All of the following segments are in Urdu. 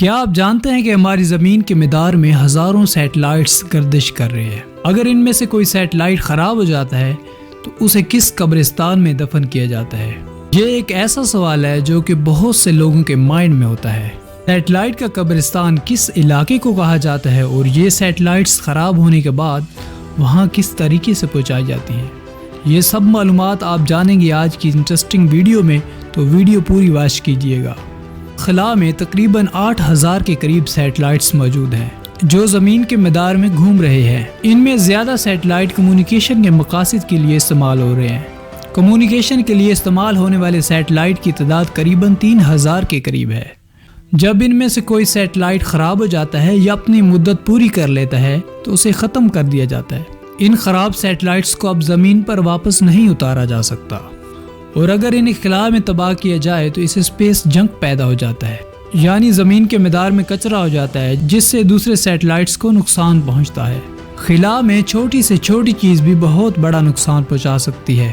کیا آپ جانتے ہیں کہ ہماری زمین کے مدار میں ہزاروں سیٹلائٹس گردش کر رہے ہیں؟ اگر ان میں سے کوئی سیٹلائٹ خراب ہو جاتا ہے تو اسے کس قبرستان میں دفن کیا جاتا ہے؟ یہ ایک ایسا سوال ہے جو کہ بہت سے لوگوں کے مائنڈ میں ہوتا ہے۔ سیٹلائٹ کا قبرستان کس علاقے کو کہا جاتا ہے اور یہ سیٹلائٹس خراب ہونے کے بعد وہاں کس طریقے سے پہنچائی جاتی ہیں؟ یہ سب معلومات آپ جانیں گے آج کی انٹرسٹنگ ویڈیو میں، تو ویڈیو پوری واچ کیجیے گا۔ خلا میں تقریباً 8000 کے قریب سیٹلائٹس موجود ہیں جو زمین کے مدار میں گھوم رہے ہیں۔ ان میں زیادہ سیٹلائٹ کمیونیکیشن کے مقاصد کے لیے استعمال ہو رہے ہیں۔ کمیونیکیشن کے لیے استعمال ہونے والے سیٹلائٹ کی تعداد قریباً 3000 کے قریب ہے۔ جب ان میں سے کوئی سیٹلائٹ خراب ہو جاتا ہے یا اپنی مدت پوری کر لیتا ہے تو اسے ختم کر دیا جاتا ہے۔ ان خراب سیٹلائٹس کو اب زمین پر واپس نہیں اتارا جا سکتا، اور اگر انہیں خلا میں تباہ کیا جائے تو اسے اسپیس جنک پیدا ہو جاتا ہے، یعنی زمین کے مدار میں کچرا ہو جاتا ہے جس سے دوسرے سیٹلائٹس کو نقصان پہنچتا ہے۔ خلا میں چھوٹی سے چھوٹی چیز بھی بہت بڑا نقصان پہنچا سکتی ہے۔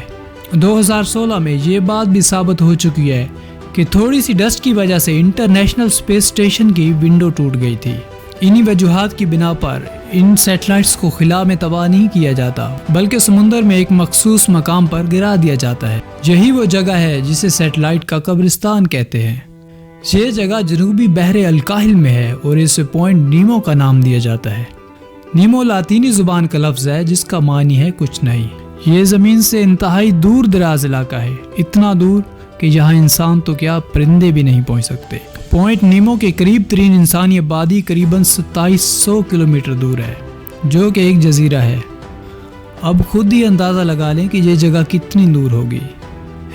2016 میں یہ بات بھی ثابت ہو چکی ہے کہ تھوڑی سی ڈسٹ کی وجہ سے انٹرنیشنل اسپیس اسٹیشن کی ونڈو ٹوٹ گئی تھی۔ انہی وجوہات کی بنا پر ان سیٹلائٹس کو خلا میں تباہ نہیں کیا جاتا بلکہ سمندر میں ایک مخصوص مقام پر گرا دیا جاتا ہے۔ یہی وہ جگہ ہے جسے سیٹلائٹ کا قبرستان کہتے ہیں۔ یہ جگہ جنوبی بحر الکاہل میں ہے اور اسے پوائنٹ نیمو کا نام دیا جاتا ہے۔ نیمو لاطینی زبان کا لفظ ہے جس کا معنی ہے کچھ نہیں۔ یہ زمین سے انتہائی دور دراز علاقہ ہے، اتنا دور کہ یہاں انسان تو کیا پرندے بھی نہیں پہنچ سکتے۔ پوائنٹ نیمو کے قریب ترین انسانی آبادی قریباً 2700 کلومیٹر دور ہے جو کہ ایک جزیرہ ہے۔ اب خود ہی اندازہ لگا لیں کہ یہ جگہ کتنی دور ہوگی۔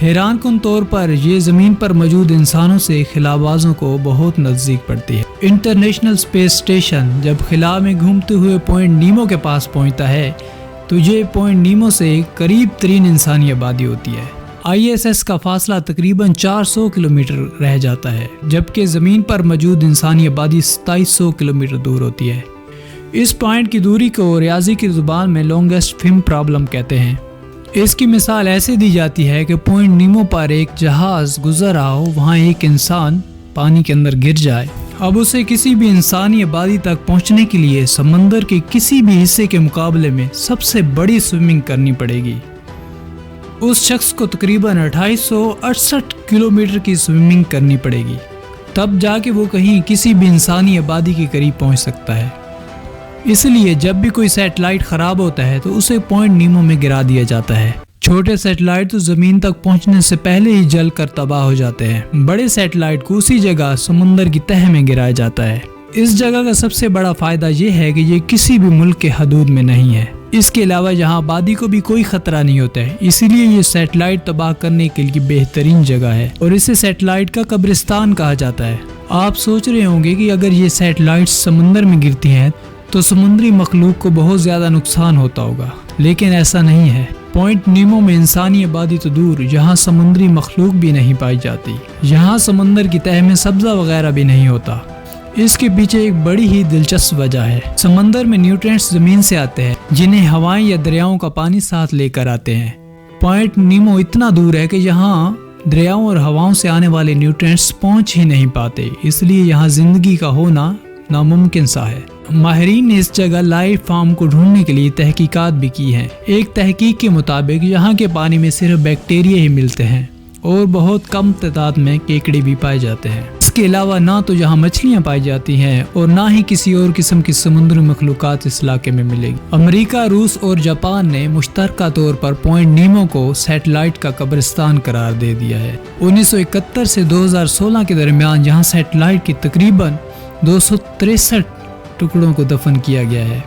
حیران کن طور پر یہ زمین پر موجود انسانوں سے خلا بازوں کو بہت نزدیک پڑتی ہے۔ انٹرنیشنل اسپیس اسٹیشن جب خلا میں گھومتے ہوئے پوائنٹ نیمو کے پاس پہنچتا ہے تو یہ پوائنٹ نیمو سے قریب ترین انسانی آبادی ہوتی ہے۔ ISS کا فاصلہ تقریباً 400 کلومیٹر رہ جاتا ہے جبکہ زمین پر موجود انسانی آبادی 2700 کلومیٹر دور ہوتی ہے۔ اس پوائنٹ کی دوری کو ریاضی کی زبان میں لانگسٹ فم پرابلم کہتے ہیں۔ اس کی مثال ایسے دی جاتی ہے کہ پوائنٹ نیمو پر ایک جہاز گزر رہا ہو، وہاں ایک انسان پانی کے اندر گر جائے، اب اسے کسی بھی انسانی آبادی تک پہنچنے کے لیے سمندر کے کسی بھی حصے کے مقابلے میں سب سے بڑی سوئمنگ کرنی پڑے گی۔ اس شخص کو تقریباً 2868 کلومیٹر کی سوئمنگ کرنی پڑے گی، تب جا کے وہ کہیں کسی بھی انسانی آبادی کے قریب پہنچ سکتا ہے۔ اس لیے جب بھی کوئی سیٹلائٹ خراب ہوتا ہے تو اسے پوائنٹ نیمو میں گرا دیا جاتا ہے۔ چھوٹے سیٹلائٹ تو زمین تک پہنچنے سے پہلے ہی جل کر تباہ ہو جاتے ہیں، بڑے سیٹلائٹ کو اسی جگہ سمندر کی تہہ میں گرایا جاتا ہے۔ اس جگہ کا سب سے بڑا فائدہ یہ ہے کہ یہ کسی بھی ملک کے حدود میں نہیں ہے، اس کے علاوہ یہاں آبادی کو بھی کوئی خطرہ نہیں ہوتا ہے، اسی لیے یہ سیٹلائٹ تباہ کرنے کے لیے بہترین جگہ ہے اور اسے سیٹلائٹ کا قبرستان کہا جاتا ہے۔ آپ سوچ رہے ہوں گے کہ اگر یہ سیٹلائٹ سمندر میں گرتی ہیں تو سمندری مخلوق کو بہت زیادہ نقصان ہوتا ہوگا، لیکن ایسا نہیں ہے۔ پوائنٹ نیمو میں انسانی آبادی تو دور، یہاں سمندری مخلوق بھی نہیں پائی جاتی، یہاں سمندر کی تہہ میں سبزہ وغیرہ بھی نہیں ہوتا۔ اس کے پیچھے ایک بڑی ہی دلچسپ وجہ ہے۔ سمندر میں نیوٹرینٹس زمین سے آتے ہیں جنہیں ہوائیں یا دریاؤں کا پانی ساتھ لے کر آتے ہیں۔ پوائنٹ نیمو اتنا دور ہے کہ یہاں دریاؤں اور ہواؤں سے آنے والے نیوٹرینٹس پہنچ ہی نہیں پاتے، اس لیے یہاں زندگی کا ہونا ناممکن سا ہے۔ ماہرین نے اس جگہ لائف فارم کو ڈھونڈنے کے لیے تحقیقات بھی کی ہیں۔ ایک تحقیق کے مطابق یہاں کے پانی میں صرف بیکٹیریا ہی ملتے ہیں اور بہت کم تعداد میں کیکڑے بھی پائے جاتے ہیں۔ اس کے علاوہ نہ تو یہاں مچھلیاں پائی جاتی ہیں اور نہ ہی کسی اور قسم کی سمندری مخلوقات اس علاقے میں ملے گی۔ امریکہ، روس اور جاپان نے مشترکہ طور پر پوائنٹ نیمو کو سیٹلائٹ کا قبرستان قرار دے دیا ہے۔ 1971 سے 2016 کے درمیان یہاں سیٹلائٹ کی تقریباً 263 ٹکڑوں کو دفن کیا گیا ہے۔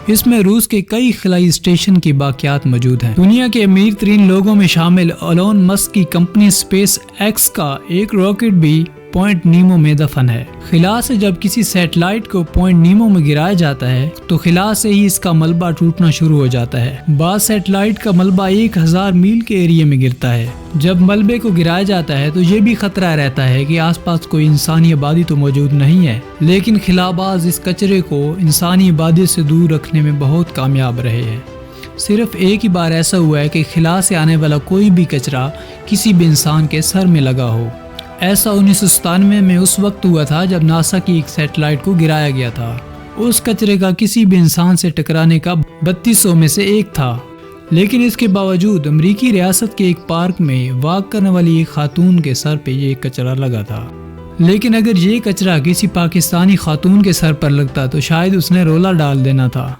اس میں روس کے کئی خلائی اسٹیشن کی باقیات موجود ہیں۔ دنیا کے امیر ترین لوگوں میں شامل ایلون مسک کی کمپنی اسپیس ایکس کا ایک راکٹ بھی پوائنٹ نیمو میں دفن ہے۔ خلا سے جب کسی سیٹلائٹ کو پوائنٹ نیمو میں گرایا جاتا ہے تو خلا سے ہی اس کا ملبہ ٹوٹنا شروع ہو جاتا ہے۔ بعض سیٹلائٹ کا ملبہ 1000 میل کے ایریا میں گرتا ہے۔ جب ملبے کو گرایا جاتا ہے تو یہ بھی خطرہ رہتا ہے کہ آس پاس کوئی انسانی آبادی تو موجود نہیں ہے، لیکن خلا باز اس کچرے کو انسانی آبادی سے دور رکھنے میں بہت کامیاب رہے ہیں۔ صرف ایک ہی بار ایسا ہوا ہے کہ خلا سے آنے والا کوئی بھی کچرا کسی بھی انسان کے سر میں لگا ہو ایسا 1997 میں اس وقت ہوا تھا جب ناسا کی ایک سیٹلائٹ کو گرایا گیا تھا۔ اس کچرے کا کسی بھی انسان سے ٹکرانے کا 3200 میں سے ایک تھا، لیکن اس کے باوجود امریکی ریاست کے ایک پارک میں واک کرنے والی ایک خاتون کے سر پہ یہ کچرا لگا تھا۔ لیکن اگر یہ کچرا کسی پاکستانی خاتون کے سر پر لگتا تو شاید اس نے رولا ڈال دینا تھا۔